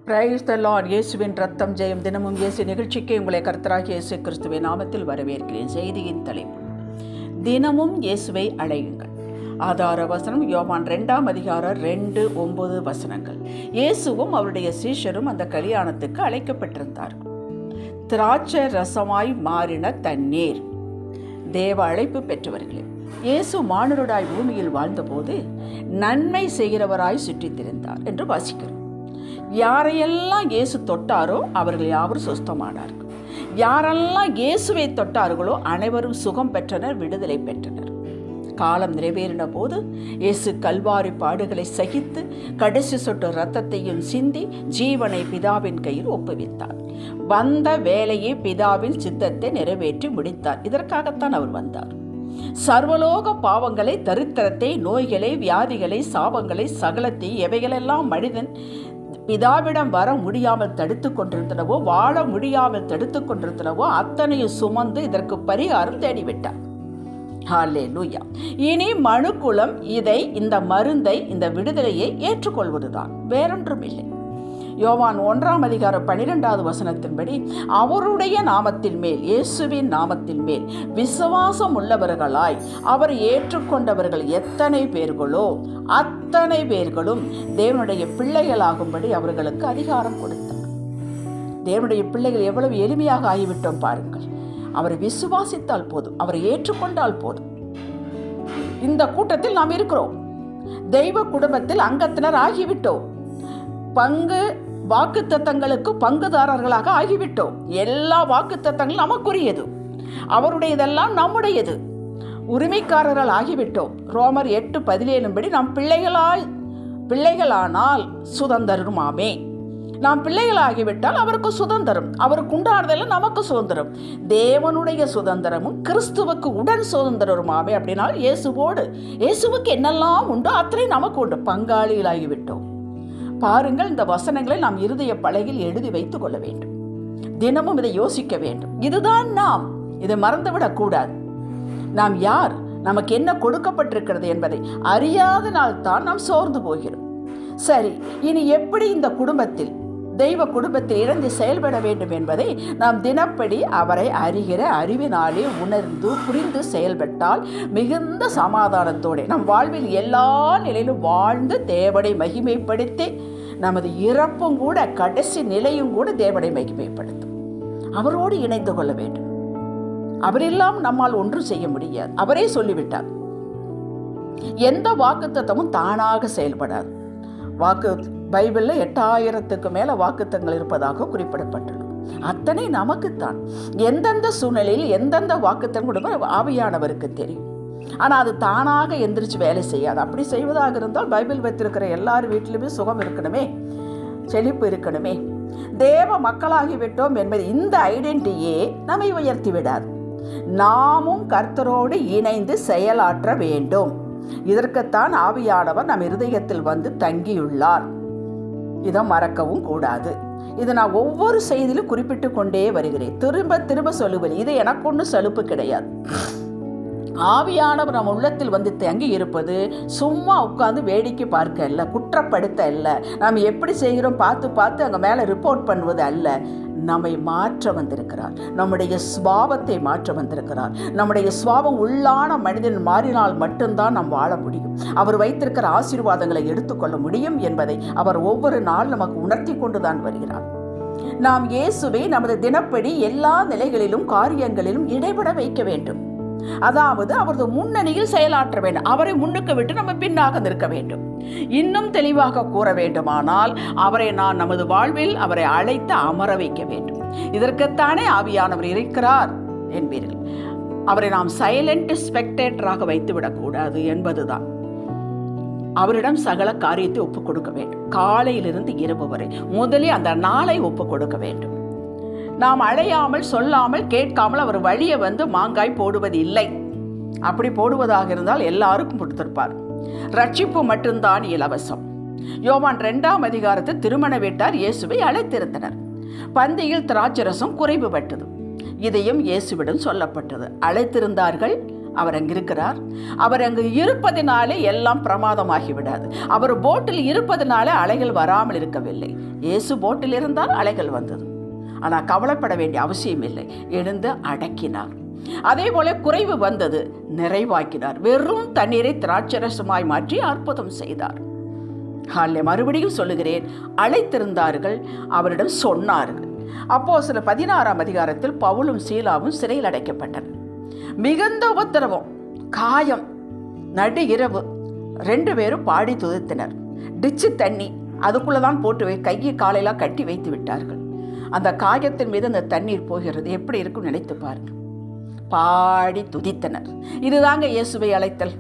Praise the Lord. இயேசுவின் ரத்தம் ஜெயம். தினமும் இயேசு நிகழ்ச்சிக்கு உங்களை கர்த்தராகிய இயேசு கிறிஸ்துவின் நாமத்தில் வரவேற்கிறேன். செய்தியின் தலைப்பு, தினமும் இயேசுவை அழையுங்கள். ஆதார வசனம் யோவான் 2:2-9 இயேசுவும் அவருடைய சீஷரும் அந்த கல்யாணத்துக்கு அழைக்கப்பட்டிருந்தார்கள். திராட்சை ரசமாய் மாறின தண்ணீர். தேவ அழைப்பு பெற்றவர்களே, இயேசு மானுடராய் பூமியில் வாழ்ந்தபோது நன்மை செய்கிறவராய் சுற்றித் திரிந்தார் என்று வாசிக்கிறோம். யாரையெல்லாம் இயேசு தொட்டாரோ அவர்கள் யாவரும் சுஸ்தமானார்கள். யாரெல்லாம் இயேசுவை தொட்டார்களோ அனைவரும் சுகம் பெற்றனர், விடுதலை பெற்றனர். காலம் நிறைவேறின போது இயேசு கல்வாரி பாடுகளை சகித்து கடைசி சொட்டு இரத்தத்தையும் சிந்தி ஜீவனை பிதாவின் கையில் ஒப்புவித்தார். வந்த வேலையை பிதாவின் சித்தத்தை நிறைவேற்றி முடித்தார். இதற்காகத்தான் அவர் வந்தார். சர்வலோக பாவங்களை, தரித்திரத்தை, நோய்களை, வியாதிகளை, சாபங்களை, சகலத்தை எவைகளெல்லாம் மனிதன் பிதாவிடம் வர முடியாமல் தடுத்து கொண்டிருந்தனவோ, வாழ முடியாமல் தடுத்து கொண்டிருந்தனவோ அத்தனையும் சுமந்து இதற்கு பரிகாரம் தேடிவிட்டார். ஹல்லேலூயா. இனி மனுக்குலம் இந்த மருந்தை, இந்த விடுதலையை ஏற்றுக்கொள்வதுதான், வேறொன்றும் இல்லை. யோவான் 1:12 அவருடைய நாமத்தின் மேல், இயேசுவின் நாமத்தின் மேல் விசுவாசம் உள்ளவர்களாய் அவரை ஏற்றுக்கொண்டவர்கள் எத்தனை பேர்களோ அத்தனை பேர்களும் தேவனுடைய பிள்ளைகளாகும்படி அவர்களுக்கு அதிகாரம் கொடுத்தார். தேவனுடைய பிள்ளைகள் எவ்வளவு எளிமையாக ஆகிவிட்டோம் பாருங்கள். அவரை விசுவாசித்தால் போதும், அவரை ஏற்றுக்கொண்டால் போதும். இந்த கூட்டத்தில் நாம் இருக்கிறோம். தெய்வ குடும்பத்தில் அங்கத்தினர் ஆகிவிட்டோம். வாக்குத்தத்தங்களுக்கு பங்குதாரர்களாக ஆகிவிட்டோம். எல்லா வாக்குத்தத்தங்களும் நமக்குரியது, அவருடையதெல்லாம் நம்முடையது. உரிமைக்காரர்கள் ஆகிவிட்டோம். ரோமர் 8:17 நாம் பிள்ளைகளானால் சுதந்திரமாமே. நாம் பிள்ளைகளாகிவிட்டால் அவருக்கு சுதந்திரம், அவருக்கு உண்டானதெல்லாம் நமக்கு சுதந்திரம். தேவனுடைய சுதந்திரமும் கிறிஸ்துவுக்கு உடன் சுதந்திரமாமே. அப்படின்னா இயேசுவுக்கு என்னெல்லாம் உண்டோ அத்தனை நமக்கு உண்டு, பங்காளிகளாகிவிட்டோம். பாருங்கள், இந்த வசனங்களை நாம் இருதய பலகையில் எழுதி வைத்துக் கொள்ள வேண்டும். தினமும் இதை யோசிக்க வேண்டும். இதுதான் நாம். இதை மறந்துவிடக்கூடாது. நாம் யார், நமக்கு என்ன கொடுக்கப்பட்டிருக்கிறது என்பதை அறியாத நாள் தான் நாம் சோர்ந்து போகிறோம். சரி, இனி எப்படி இந்த குடும்பத்தில், தெய்வ குடும்பத்தில் இணைந்து செயல்பட வேண்டும் என்பதை நாம் தினப்படி அவரை அறிகிற அறிவினாலே உணர்ந்து புரிந்து செயல்பட்டால் மிகுந்த சமாதானத்தோடு நம் வாழ்வில் எல்லா நிலையிலும் வாழ்ந்து தேவனை மகிமைப்படுத்தி நமது இறப்பும் கூட, கடைசி நிலையும் கூட தேவனை மகிமைப்படுத்தும். அவரோடு இணைந்து கொள்ள வேண்டும். அவரெல்லாம் நம்மால் ஒன்றும் செய்ய முடியாது. அவரே சொல்லிவிட்டார், எந்த வாக்குத்தத்தமும் தானாக செயல்படாது. பைபிளில் 8000க்கு மேல வாக்குத்தங்கள் இருப்பதாக குறிப்பிடப்பட்டுள்ளது. அத்தனை நமக்குத்தான். எந்தெந்த சூழ்நிலையில் எந்தெந்த வாக்குத்தம் கொடுக்க ஆவியானவருக்கு தெரியும். ஆனால் அது தானாக எந்திரிச்சு வேலை செய்யாது. அப்படி செய்வதாக இருந்தால் பைபிள் வைத்திருக்கிற எல்லார் வீட்டிலுமே சுகம் இருக்கணுமே, செழிப்பு இருக்கணுமே. தேவ மக்களாகிவிட்டோம் என்பது இந்த ஐடென்டிட்டியே நம்மை உயர்த்தி விடாது. நாமும் கர்த்தரோடு இணைந்து செயலாற்ற வேண்டும். இதற்குத்தான் ஆவியானவர் நம் இருதயத்தில் வந்து தங்கியுள்ளார். இதை மறக்கவும் கூடாது. இதை நான் ஒவ்வொரு செய்தியிலும் குறிப்பிட்டு கொண்டே வருகிறேன். திரும்ப திரும்ப சொல்லுவேன். இது எனக்கு ஒன்றும் சலுப்பு கிடையாது. ஆவியானவர் நம்ம உள்ளத்தில் வந்து தங்கி இருப்பது சும்மா உட்காந்து வேடிக்கை பார்க்க அல்ல, குற்றப்படுத்த அல்ல, நாம் எப்படி செய்கிறோம் பார்த்து அங்கே மேலே ரிப்போர்ட் பண்ணுவது அல்ல. நம்மை மாற்ற வந்திருக்கிறார். நம்முடைய சுபாவத்தை மாற்ற வந்திருக்கிறார். நம்முடைய சுபாவம் உள்ளான மனிதன் மாறினால் மட்டும்தான் நாம் வாழ முடியும். அவர் வைத்திருக்கிற ஆசீர்வாதங்களை எடுத்துக்கொள்ள முடியும் என்பதை அவர் ஒவ்வொரு நாள் நமக்கு உணர்த்தி கொண்டுதான் வருகிறார். நாம் இயேசுவை நமது தினப்படி எல்லா நிலைகளிலும் காரியங்களிலும் இடைபட வைக்க வேண்டும். அதாவது அவரது முன்னணியில் செயலாற்ற வேண்டும். அவரை முன்னுக்கு விட்டு நம்ம பின்னாக நிற்க வேண்டும். இன்னும் தெளிவாக கூற வேண்டுமானால் அவரை நான் நமது வாழ்வில் அவரை அழைத்து அமர வைக்க வேண்டும். இதற்குத்தானே ஆவியானவர் இருக்கிறார் என்பீர்கள். அவரை நாம் சைலண்ட் ஸ்பெக்டேட்டராக வைத்துவிடக்கூடாது என்பதுதான். அவரிடம் சகல காரியத்தை ஒப்புக் கொடுக்க வேண்டும். காலையிலிருந்து இரவு வரை முதலில் அந்த நாளை ஒப்புக் கொடுக்க வேண்டும். நாம் அழையாமல், சொல்லாமல், கேட்காமல் அவர் வழியை வந்து மாங்காய் போடுவது இல்லை. அப்படி போடுவதாக இருந்தால் எல்லாருக்கும் கொடுத்திருப்பார். ரட்சிப்பு மட்டும்தான் இலவசம். யோவான் 2 திருமண வீட்டார் இயேசுவை அழைத்திருந்தனர். பந்தியில் திராட்சரசம் குறைவுபட்டது. இதையும் இயேசுவிடம் சொல்லப்பட்டது. அழைத்திருந்தார்கள், அவர் அங்கு இருக்கிறார். அவர் அங்கு இருப்பதினாலே எல்லாம் பிரமாதமாகி விடாது. அவர் போட்டில் இருப்பதினாலே அலைகள் வராமல் இருக்கவில்லை. இயேசு போட்டில் இருந்தால் அலைகள் வந்தது. ஆனால் கவலைப்பட வேண்டிய அவசியம் இல்லை. எழுந்து அடக்கினார். அதே போல குறைவு வந்தது, நிறைவாக்கினார். வெறும் தண்ணீரை திராட்சரசமாய் மாற்றி அற்புதம் செய்தார். மறுபடியும் சொல்லுகிறேன், அழைத்திருந்தார்கள், அவரிடம் சொன்னார்கள். அப்போஸ்தலர் 16ஆம் அதிகாரத்தில் பவுலும் சீலாவும் சிறையில் அடைக்கப்பட்டனர். மிகுந்த உபத்திரவம், காயம், நடு இரவு 2 பேரும் பாடி துதித்தனர். டிச்சு தண்ணி அதுக்குள்ளதான் போட்டு கையை காலையெல்லாம் கட்டி வைத்து விட்டார்கள். அந்த காயத்தின் மீது அந்த தண்ணீர் போகிறது. எப்படி இருக்கும் நினைத்து பாருங்கள். பாடி துதித்தனர். இதுதாங்க இயேசுவை அழைத்தல்.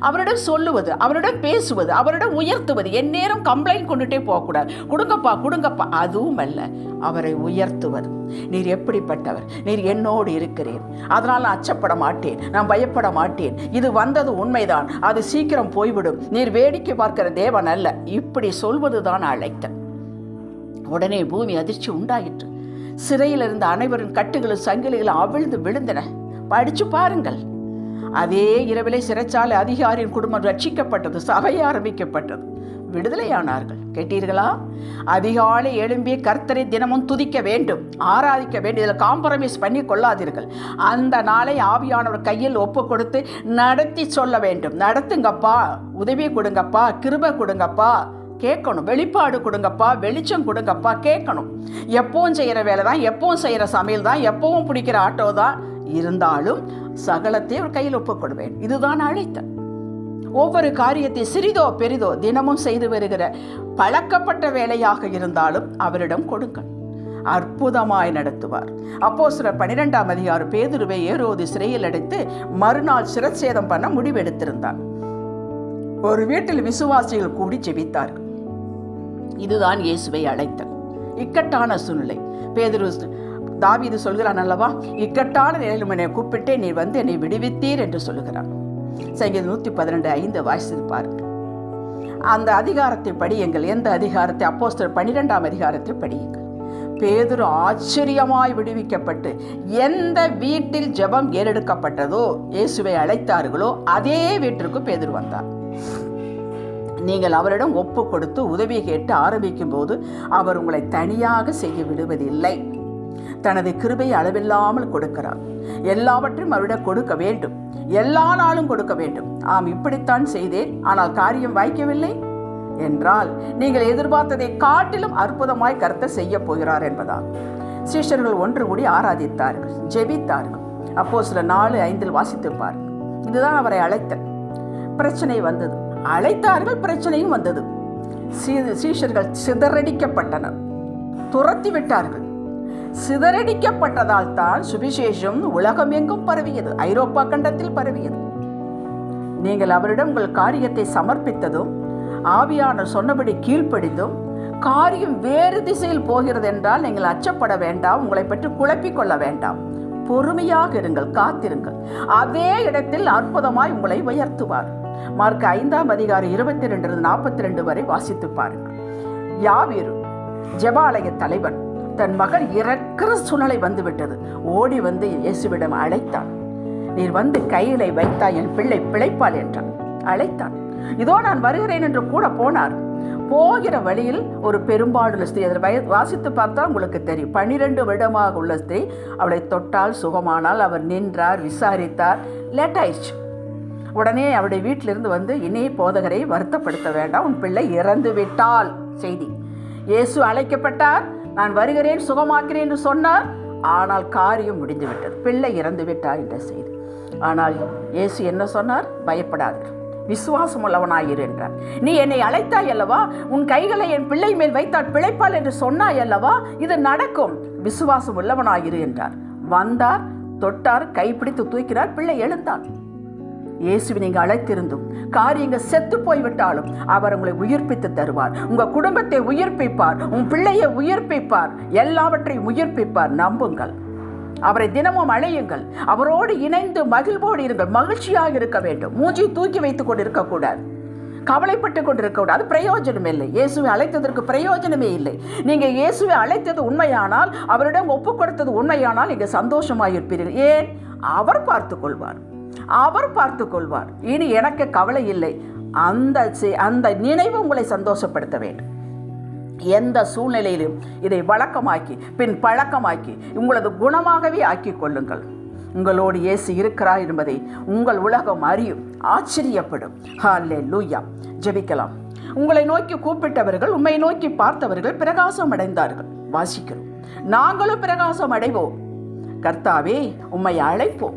அவரிடம் சொல்லுவது, அவரிடம் பேசுவது, அவரிடம் உயர்த்துவது. எந்நேரம் கம்ப்ளைண்ட் கொண்டுட்டே போகக்கூடாது. கொடுங்கப்பா கொடுங்கப்பா, அதுவும் அல்ல. அவரை உயர்த்துவது. நீர் எப்படிப்பட்டவர், நீர் என்னோடு இருக்கிறேன், அதனால் நான் அச்சப்பட மாட்டேன், நான் பயப்பட மாட்டேன், இது வந்தது உண்மைதான், அது சீக்கிரம் போய்விடும், நீர் வேடிக்கை பார்க்கிற தேவன் அல்ல. இப்படி சொல்வதுதான் அழைத்தல். உடனே பூமி அதிர்ச்சி உண்டாயிற்று. சிறையில் இருந்த அனைவரின் கட்டுகளும் சங்கிலிகளும் அவிழ்ந்து விழுந்தன. படிச்சு பாருங்கள். அதே இரவிலே சிறைச்சாலை அதிகாரியின் குடும்பம் ரட்சிக்கப்பட்டது, சபை ஆரம்பிக்கப்பட்டது, விடுதலையானார்கள். கேட்டீர்களா? அதிகாலை எழும்பி கர்த்தரை தினமும் துதிக்க வேண்டும், ஆராதிக்க வேண்டும். இதில் காம்ப்ரமைஸ் பண்ணி கொள்ளாதீர்கள். அந்த நாளை ஆவியானவர் கையில் ஒப்பு கொடுத்து நடத்தி சொல்ல வேண்டும். நடத்துங்கப்பா, உதவி கொடுங்கப்பா, கிருபை கொடுங்கப்பா, கேட்கணும். வெளிப்பாடு கொடுங்கப்பா, வெளிச்சம் கொடுங்கப்பா, கேட்கணும். எப்பவும் செய்கிற வேலை தான், எப்பவும் செய்கிற சமையல் தான், எப்பவும் பிடிக்கிற ஆட்டோ தான் இருந்தாலும் சகலத்தை ஒரு கையில் ஒப்புக்கொடுவேன். இதுதான் அழைத்தல். ஒவ்வொரு காரியத்தை சிறிதோ பெரிதோ தினமும் செய்து வருகிற பழக்கப்பட்ட வேலையாக இருந்தாலும் அவரிடம் கொடுங்கள். அற்புதமாய் நடத்துவார். அப்போஸ்தலர் 12ஆம் அதிகாரம் பேதுருவை ஏரோது சிறையில் அடைத்து மறுநாள் சிரச்சேதம் பண்ண முடிவெடுத்திருந்தார். ஒரு வீட்டில் விசுவாசிகள் கூடி ஜெபித்தார்கள். இதுதான் இயேசுவை அழைத்தல். இக்கட்டான சூழ்நிலை. பேதுரு தாவீது சொல்கிறான் அல்லவா, இக்கட்டான நிலையில் என்னை கூப்பிட்டே நீ வந்து என்னை விடுவித்தீர் என்று சொல்லுகிறான். சங்கீதம் 112:5 வாசித்து பாருங்கள். அந்த அதிகாரத்தை படியுங்கள். எந்த அதிகாரத்தை? அப்போஸ்தலர் 12ஆம் அதிகாரத்தை படியுங்கள். பேதுரு ஆச்சரியமாய் விடுவிக்கப்பட்டு எந்த வீட்டில் ஜெபம் ஏறெடுக்கப்பட்டதோ, இயேசுவை அழைத்தார்களோ அதே வீட்டிற்கு பேதுரு வந்தார். நீங்கள் அவரிடம் ஒப்பு கொடுத்து உதவி கேட்டு ஆரம்பிக்கும் போது அவர் உங்களை தனியாக செய்ய விடுவதில்லை. தனது கிருபையை அளவில்லாமல் கொடுக்கிறார். எல்லாவற்றையும் அவரிடம் கொடுக்க வேண்டும், எல்லா நாளும் கொடுக்க வேண்டும். ஆம், இப்படித்தான் செய்தேன், ஆனால் காரியம் வாய்க்கவில்லை என்றால் நீங்கள் எதிர்பார்த்ததை காட்டிலும் அற்புதமாய் கர்த்தர் செய்ய போகிறார் என்பதால் சீஷர்கள் ஒன்று கூடி ஆராதித்தார்கள், ஜெபித்தார்கள். அப்போஸ்தலர் 4:5 வாசித்துப்பார். இதுதான் அவரை அழைத்தல். பிரச்சனை வந்தது, அழைத்தார்கள், பிரச்சனையும் வந்தது. சீஷர்கள் சிதறடிக்கப்பட்டனர், துரத்தி விட்டார்கள். சிதறடிக்கப்பட்டதால் தான் சுவிசேஷம் உலகம் எங்கும் பரவியது, ஐரோப்பா கண்டத்தில் பரவியது. நீங்கள் அவரிடம் உங்கள் காரியத்தை சமர்ப்பித்ததும், ஆவியானவர் சொன்னபடி கீழ்ப்படிந்தும், காரியம் வேறு திசையில் போகிறது என்றால் நீங்கள் அச்சப்பட வேண்டாம், உங்களை பற்றி குழப்பிக் கொள்ள வேண்டாம். பொறுமையாக இருங்கள், காத்திருங்கள். அதே இடத்தில் அற்புதமாய் உங்களை உயர்த்துவார். மார்க் 5ஆம் அதிகாரம் 22-42 வரை வாசித்து பாருங்கள். யாவீரு ஜெபாலய தலைவன், தன் மகன் இறக்கிற சூழ்நிலை வந்துவிட்டது. ஓடி வந்து இயேசுவிடம் அழைத்தான். நீர் வந்து கையிலை வைத்தாய், என் பிள்ளை பிழைப்பாள் என்றான். அழைத்தான். இதோ நான் வருகிறேன் என்று கூட போனார். போகிற வழியில் ஒரு பெரும்பாடுள்ள ஸ்திரீ, அதில் வாசித்து பார்த்தா உங்களுக்கு தெரியும். 12 வருடமாக உள்ள ஸ்திரீ. அவளை தொட்டால் சுகமானால். அவர் நின்றார், விசாரித்தார். லேட் ஆயிடுச்சு. உடனே அவருடைய வீட்டிலிருந்து வந்து, இனி போதகரை வருத்தப்படுத்த வேண்டாம், உன் பிள்ளை இறந்து விட்டாள் செய்தி. இயேசு அழைக்கப்பட்டார், நான் வருகிறேன், சுகமாக்கிறேன் என்று சொன்னார். ஆனால் காரியம் முடிந்து விட்டது, பிள்ளை இறந்து விட்டார் என்ற செய்தி. ஆனால் இயேசு என்ன சொன்னார்? பயப்படாதீர், விசுவாசம் உள்ளவனாயிரு என்றார். நீ என்னை அழைத்தாய் அல்லவா, உன் கைகளை என் பிள்ளை மேல் வைத்தால் பிழைப்பாள் என்று சொன்னாய் அல்லவா, இது நடக்கும், விசுவாசம் உள்ளவனாயிரு என்றார். வந்தார், தொட்டார், கைப்பிடித்து தூக்கினார், பிள்ளை எழுந்தார். இயேசுவை நீங்கள் அழைத்திருந்தும் காரியங்கள் செத்து போய்விட்டாலும் அவர் உங்களை உயிர்ப்பித்து தருவார். உங்க குடும்பத்தை உயிர்ப்பிப்பார், உன் பிள்ளையை உயிர்ப்பிப்பார், எல்லாவற்றையும் உயிர்ப்பிப்பார். நம்புங்கள். அவரை தினமும் அழையுங்கள். அவரோடு இணைந்து மகிழ்வோடு இருங்கள். மகிழ்ச்சியாக இருக்க வேண்டும். மூஞ்சி தூக்கி வைத்துக் கொண்டு இருக்கக்கூடாது, கவலைப்பட்டு கொண்டிருக்கக்கூடாது. பிரயோஜனம் இல்லை. இயேசுவை அழைத்ததற்கு பிரயோஜனமே இல்லை. நீங்கள் இயேசுவை அழைத்தது உண்மையானால், அவரிடம் ஒப்பு கொடுத்தது உண்மையானால், நீங்கள் சந்தோஷமாக இருப்பீர்கள். ஏன்? அவர் பார்த்து கொள்வார். அவர் பார்த்து கொள்வார். இனி எனக்கு கவலை இல்லை. அந்த நினைவு உங்களை சந்தோஷப்படுத்த வேண்டும். எந்த சூழ்நிலையிலும் இதை வழக்கமாக்கி பின் பழக்கமாக்கி உங்களது குணமாகவே ஆக்கி கொள்ளுங்கள். உங்களோடு இயேசு இருக்கிறார் என்பதை உங்கள் உலகம் அறியும், ஆச்சரியப்படும். ஹல்லேலூயா. ஜெபிக்கலாம். உங்களை நோக்கி கூப்பிட்டவர்கள், உம்மை நோக்கி பார்த்தவர்கள் பிரகாசம் அடைந்தார்கள். வாசிக்கிறோம். நாங்களும் பிரகாசம் அடைவோம். கர்த்தாவே, உம்மை அழைப்போம்.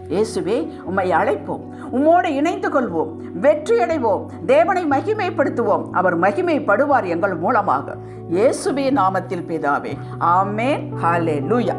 இயேசுவே, உம்மை அழைப்போம். உம்மோடு இணைந்து கொள்வோம். வெற்றி அடைவோம். தேவனை மகிமைப்படுத்துவோம். அவர் மகிமைப்படுவார் எங்கள் மூலமாக. இயேசுவே நாமத்தில் பிதாவே. ஆமென். ஹல்லேலூயா.